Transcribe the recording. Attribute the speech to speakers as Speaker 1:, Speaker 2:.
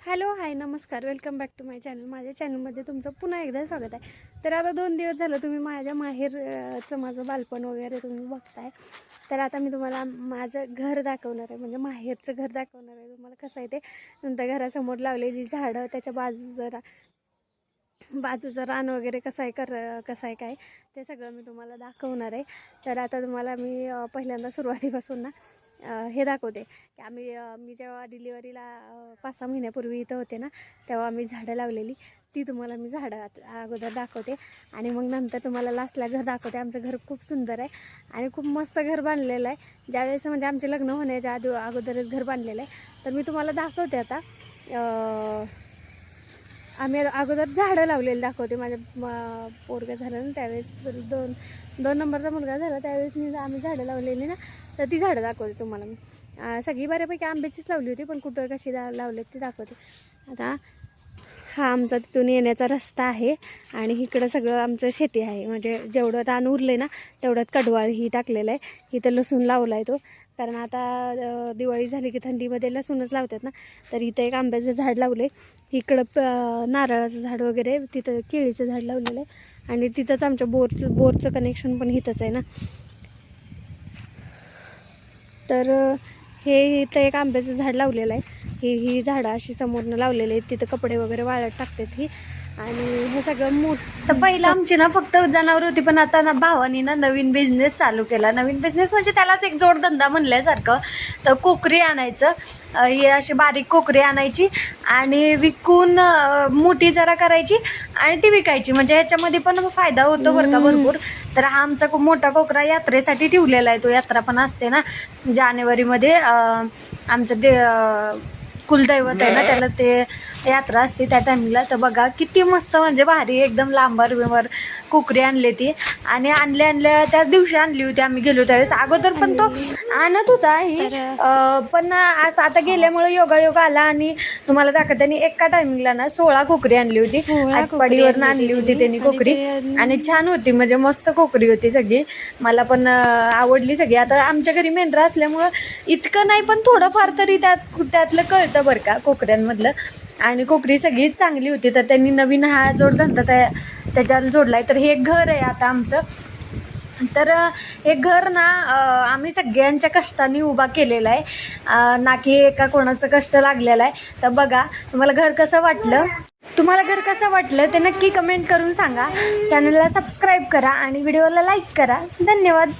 Speaker 1: Hello hi नमस्कार, welcome back to my channel. माझ्या चॅनलमध्ये तुमचं पुन्हा एकदा स्वागत आहे. तर आता 2 दिवस झालं तुम्ही माझ्या माहेरचं माझं बालपण वगैरे तुम्ही बघताय. तर आता मी तुम्हाला माझं घर दाखवणार आहे, म्हणजे माहेरचं घर दाखवणार आहे. तुम्हाला कसं आहे ते नंतर घरासमोर लावलेली झाडं, त्याच्या बाजूचं रान वगैरे कसं आहे काय ते सगळं मी तुम्हाला दाखवणार आहे. तर आता तुम्हाला मी पहिल्यांदा सुरुवातीपासून ना हे दाखवते की मी जेव्हा डिलिव्हरीला 5-6 महिन्यापूर्वी इथं होते ना, तेव्हा आम्ही झाडं लावलेली ती तुम्हाला मी झाडं अगोदर दाखवते आणि मग नंतर तुम्हाला लास्टला घर दाखवते. आमचं घर खूप सुंदर आहे आणि खूप मस्त घर बांधलेलं आहे. ज्यावेळेस म्हणजे आमचे लग्न होण्याच्या अगोदरच घर बांधलेलं आहे. तर मी तुम्हाला दाखवते आता. आम्ही अगोदर झाडं लावलेली दाखवते. माझ्या पोरगं झालं ना त्यावेळेस, दोन नंबरचा मुलगा झाला त्यावेळेस आम्ही झाडं लावलेली ना, तर ती झाडं दाखवते तुम्हाला मी. सगळी बऱ्यापैकी आंब्याचीच लावली होती, पण कुठं कशी लावलेत ती दाखवते. आता हा आमचा तिथून येण्याचा रस्ता आहे आणि इकडं सगळं आमचं शेती आहे. म्हणजे जेवढं रान उरलं आहे ना तेवढ्यात कडवाळ ही टाकलेलं आहे. इथं लसूण लावला आहे तो, कारण आता दिवाळी झाली की थंडीमध्ये लसूणच लावतात ना. तर इथं एक आंब्याचं झाड लावलं आहे, इकडं नारळाचं झाड वगैरे, तिथं केळीचं झाड लावलेलं आहे आणि तिथंच आमच्या बोरचं कनेक्शन पण इथंच आहे ना. तर हे इथं एक आंब्याचं झाड लावलेलं आहे. ही झाडं अशी समोरनं लावलेली आहेत. तिथं कपडे वगैरे वाळत टाकतात ही. आणि हे सगळं तर पहिलं आमची ना फक्त जनावर होती, पण आता ना भावानी ना नवीन बिझनेस चालू केला. नवीन बिझनेस म्हणजे त्यालाच एक जोडधंदा म्हणल्यासारखं. तर कोकरी आणायचं, ही अशी बारीक कोकरी आणायची आणि विकून मोठी जरा करायची आणि ती विकायची. म्हणजे ह्याच्यामध्ये पण फायदा होतो बरं का भरपूर. तर हा आमचा खूप मोठा कोकरा यात्रेसाठी ठेवलेला आहे. तो यात्रा पण असते ना जानेवारीमध्ये, आमचं कुलदैवत आहे ना, त्याला ते यात्रा असते त्या टायमिंगला. तर बघा किती मस्त, म्हणजे भारी एकदम लांबर कोकरी आणली ती. आणि आणल्या त्याच दिवशी आणली होती आम्ही गेलो त्यावेळेस. अगोदर पण तो आणत होता ही, पण असं आता गेल्यामुळे योगायोग आला आणि तुम्हाला दाखवते. आणि एका टायमिंगला ना 16 कोकरी आणली होती. आटपाडीवरनं आणली होती त्यांनी कोकरी आणि छान होती, म्हणजे मस्त कोकरी होती सगळी. मला पण आवडली सगळी. आता आमच्या घरी मेंढरा असल्यामुळं इतकं नाही, पण थोडंफार तरी त्यातलं कळतं बरं का कोकऱ्यांमधलं. आणि कोकरी सगळीच चांगली होती. तर त्यांनी नवीन हा जोडधंदा त्याच्याला जोडलाय. तर हे घर आहे आता आमचं. तर हे घर ना आम्ही सगळ्यांच्या कष्टाने उभा केलेला आहे, ना की एका कोणाचं कष्ट लागलेलं आहे. तर बघा तुम्हाला घर कसं वाटलं ते नक्की कमेंट करून सांगा. चॅनलला सबस्क्राईब करा आणि व्हिडिओला लाईक करा. धन्यवाद.